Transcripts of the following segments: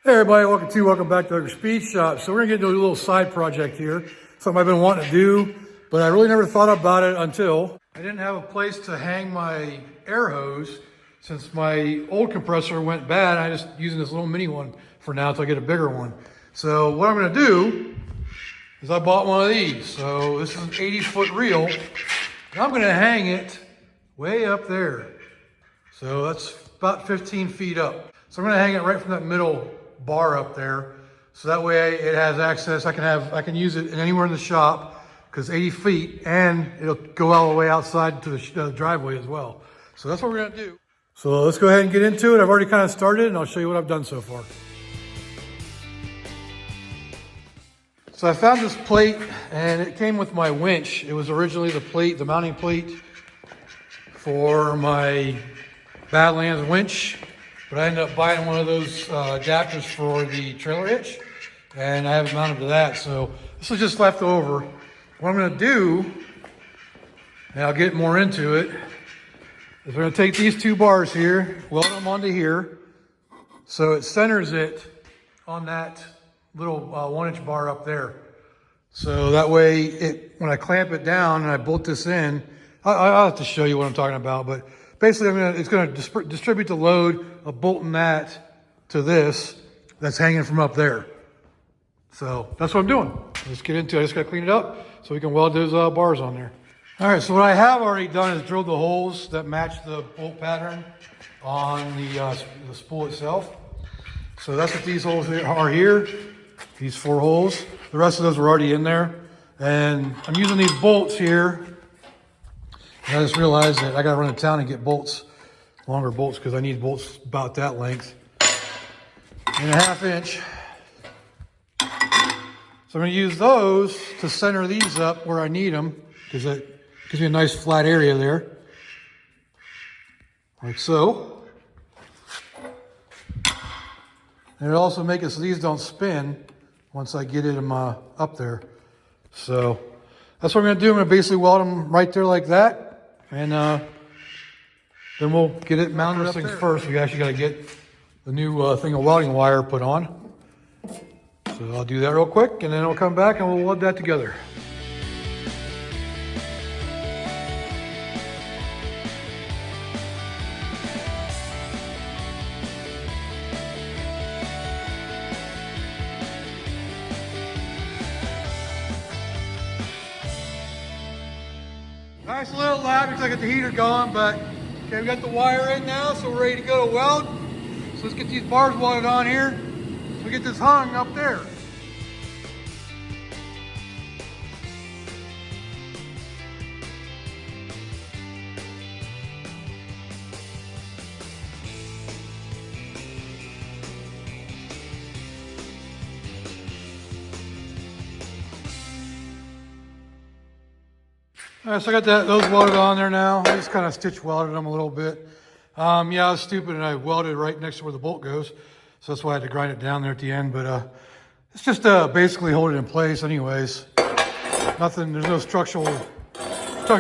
Hey everybody, welcome back to ogresspeedshop. So we're gonna get into a little side project here. Something I've been wanting to do, but I really never thought about it until I didn't have a place to hang my air hose since my old compressor went bad. I'm just using this little mini one for now until I get a bigger one. So what I'm gonna do is I bought one of these. So this is an 80-foot reel, and I'm gonna hang it way up there. So that's about 15 feet up. So I'm gonna hang it right from that middle bar up there, so that way it has access. I can use it anywhere in the shop because 80 feet, and it'll go all the way outside to the driveway as well. So that's what we're gonna do. So let's go ahead and get into it. I've already kind of started, and I'll show you what I've done so far. So I found this plate, and it came with my winch. It was originally the mounting plate for my Badlands winch. But I ended up buying one of those adapters for the trailer hitch, and I have it mounted to that. So this is just left over. What I'm gonna do, and I'll get more into it, is we're gonna take these two bars here, weld them onto here, so it centers it on that little 1-inch bar up there. So that way, when I clamp it down and I bolt this in, I'll have to show you what I'm talking about, but basically, it's going to distribute the load of bolting that to this that's hanging from up there. So that's what I'm doing. Let's get into it. I just got to clean it up so we can weld those bars on there. All right, so what I have already done is drilled the holes that match the bolt pattern on the spool itself. So that's what these holes are here, these 4 holes. The rest of those are already in there. And I'm using these bolts here. I just realized that I got to run to town and get bolts, longer bolts, because I need bolts about that length and a 1/2 inch. So I'm going to use those to center these up where I need them, because that gives me a nice flat area there, like so. And it'll also make it so these don't spin once I get them up there. So that's what I'm going to do. I'm going to basically weld them right there like that. And then we'll get it mounted up there. First, we actually got to get the new thing of welding wire put on. So I'll do that real quick, and then I'll come back and we'll weld that together. Nice little loud because I got the heater going, but okay, we got the wire in now, so we're ready to go to weld. So let's get these bars welded on here so we get this hung up there. All right, so I got those welded on there now. I just kind of stitch welded them a little bit. Yeah, I was stupid and I welded right next to where the bolt goes. So that's why I had to grind it down there at the end. But it's just basically hold it in place anyways. Nothing, there's no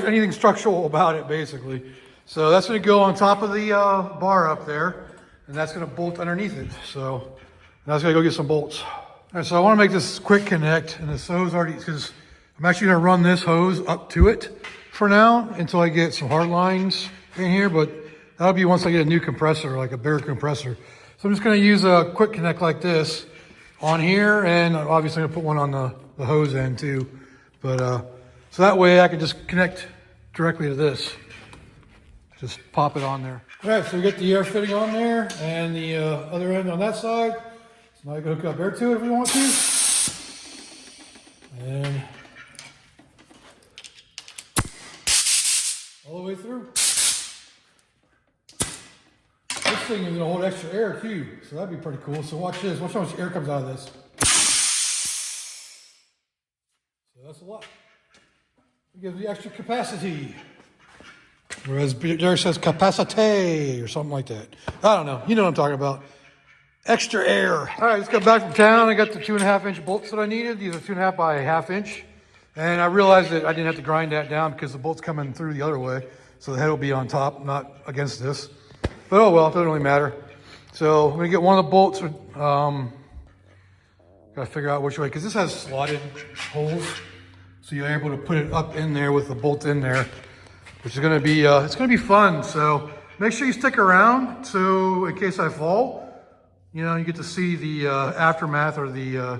anything structural about it basically. So that's gonna go on top of the bar up there, and that's gonna bolt underneath it. So now I was gonna go get some bolts. All right, so I wanna make this quick connect, and this hose already, because I'm actually gonna run this hose up to it for now until I get some hard lines in here, but that'll be once I get a new compressor, like a bigger compressor. So I'm just gonna use a quick connect like this on here, and obviously I'm gonna put one on the hose end too. But so that way I can just connect directly to this. Just pop it on there. All right, so we get the air fitting on there and the other end on that side. So now I can hook up air to it if we want to. And all the way through. This thing is going to hold extra air too, so that'd be pretty cool. So watch this. Watch how much air comes out of this. So that's a lot. It gives the extra capacity. Whereas Derek says capacity or something like that. I don't know. You know what I'm talking about. Extra air. All right, just got back from town. I got the 2.5 inch bolts that I needed. These are 2.5 by 1/2 inch. And I realized that I didn't have to grind that down because the bolt's coming through the other way. So the head will be on top, not against this. But oh well, it doesn't really matter. So I'm gonna get one of the bolts. Gotta figure out which way, because this has slotted holes. So you're able to put it up in there with the bolt in there, which is gonna be, it's gonna be fun. So make sure you stick around, so in case I fall, you know, you get to see the aftermath or the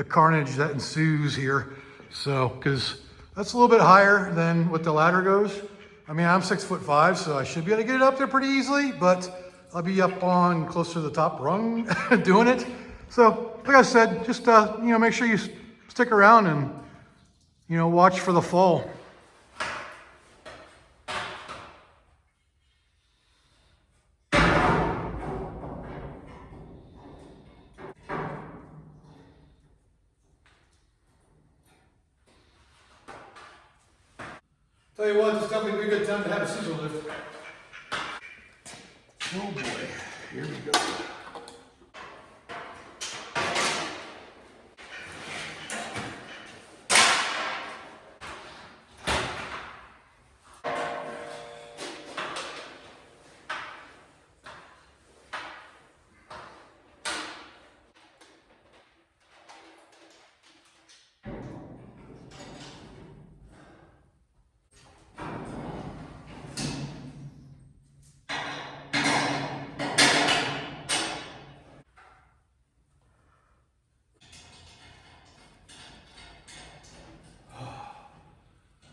carnage that ensues here. So, because that's a little bit higher than what the ladder goes. I mean, I'm 6'5", so I should be able to get it up there pretty easily, but I'll be up on close to the top rung doing it. So, like I said, just, you know, make sure you stick around and, you know, watch for the fall. Tell you what, it's definitely a good time to have a scissor lift. Oh boy, here we go.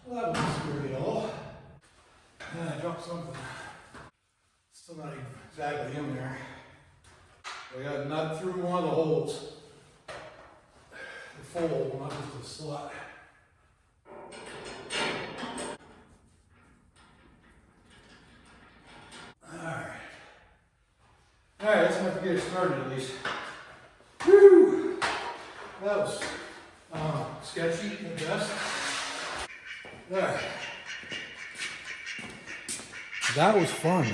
Well, that wasn't scary at all. And I dropped something. Still not exactly in there. I got a nut through one of the holes. The full hole, not just a slot. Alright. Alright, let's have to get it started at least. Whew! That was sketchy at best. There. That was fun.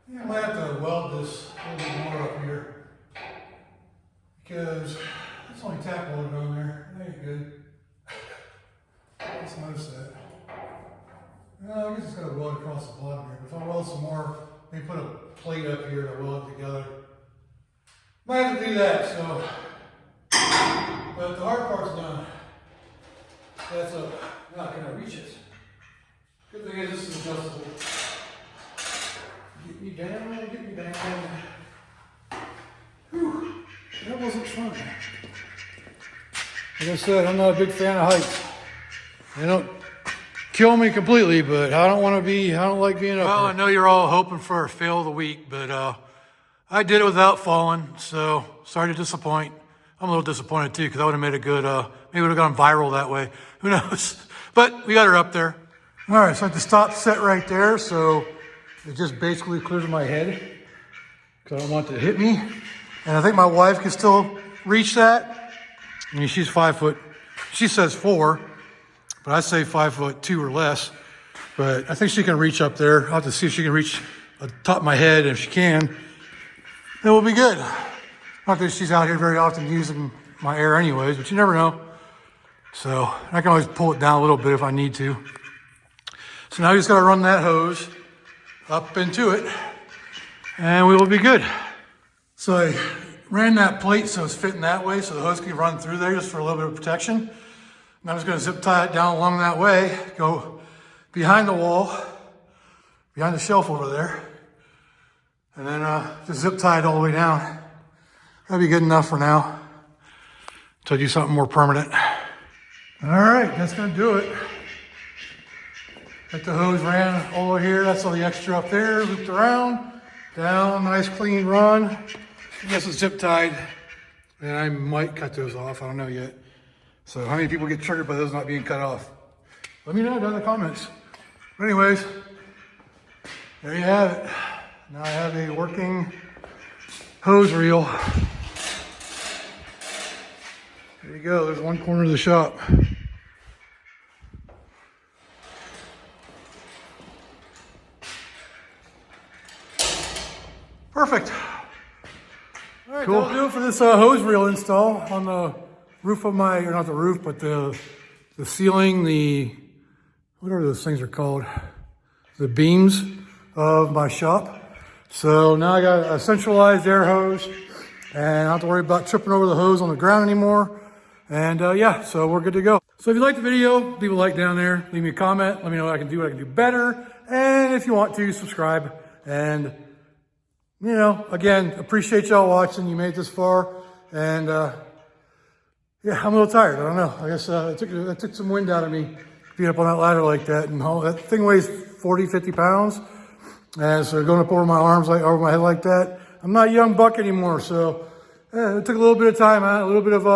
Yeah, I might have to weld this a little bit more up here, because it's only tack welded on there. That ain't good. Let's notice that. I guess it's got to weld across the bottom here. But if I weld some more, maybe put a plate up here to weld it together. Might have to do that, so. But the hard part's done. That's up. Now can I reach it? Good thing is this is adjustable. Get me down, get me down. Whew. That wasn't fun. Like I said, I'm not a big fan of heights. They don't kill me completely, but I don't like being up there. Well, I know you're all hoping for a fail of the week, but I did it without falling, so sorry to disappoint. I'm a little disappointed too, because I would have made a good, maybe would have gone viral that way. Who knows? But we got her up there. All right, so I have to stop set right there, so it just basically clears my head, because I don't want it to hit me. And I think my wife can still reach that. I mean, she's 5 foot, she says 4, but I say 5'2" or less. But I think she can reach up there. I'll have to see if she can reach the top of my head. And if she can, then we'll be good. Not that she's out here very often using my air anyways, but you never know. So I can always pull it down a little bit if I need to. So now you just gotta run that hose up into it and we will be good. So I ran that plate so it's fitting that way so the hose can run through there just for a little bit of protection. And I'm just gonna zip tie it down along that way, go behind the wall, behind the shelf over there, and then just zip tie it all the way down. That'll be good enough for now until I do something more permanent. All right, that's gonna do it. Like the hose ran over here, that's all the extra up there, looped around, down, nice clean run. I guess it's zip tied, and I might cut those off, I don't know yet. So how many people get triggered by those not being cut off? Let me know down in the comments. But anyways, there you have it. Now I have a working hose reel. There you go, there's one corner of the shop. Perfect. All right, Cool. that'll do it for this hose reel install on the roof of my, or not the roof, but the ceiling, whatever those things are called, the beams of my shop. So now I got a centralized air hose, and I don't have to worry about tripping over the hose on the ground anymore. And yeah, so we're good to go. So if you liked the video, leave a like down there, leave me a comment, let me know what I can do better. And if you want to, subscribe. And, you know, again, appreciate y'all watching. You made it this far. And yeah, I'm a little tired. I don't know. I guess it took some wind out of me being up on that ladder like that. And that thing weighs 40, 50 pounds. And so going up over my arms, like over my head like that. I'm not a young buck anymore. So it took a little bit of time, a little bit of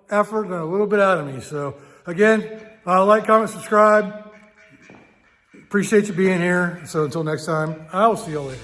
effort, and a little bit out of me. So again, like, comment, subscribe. Appreciate you being here. So until next time, I will see you later.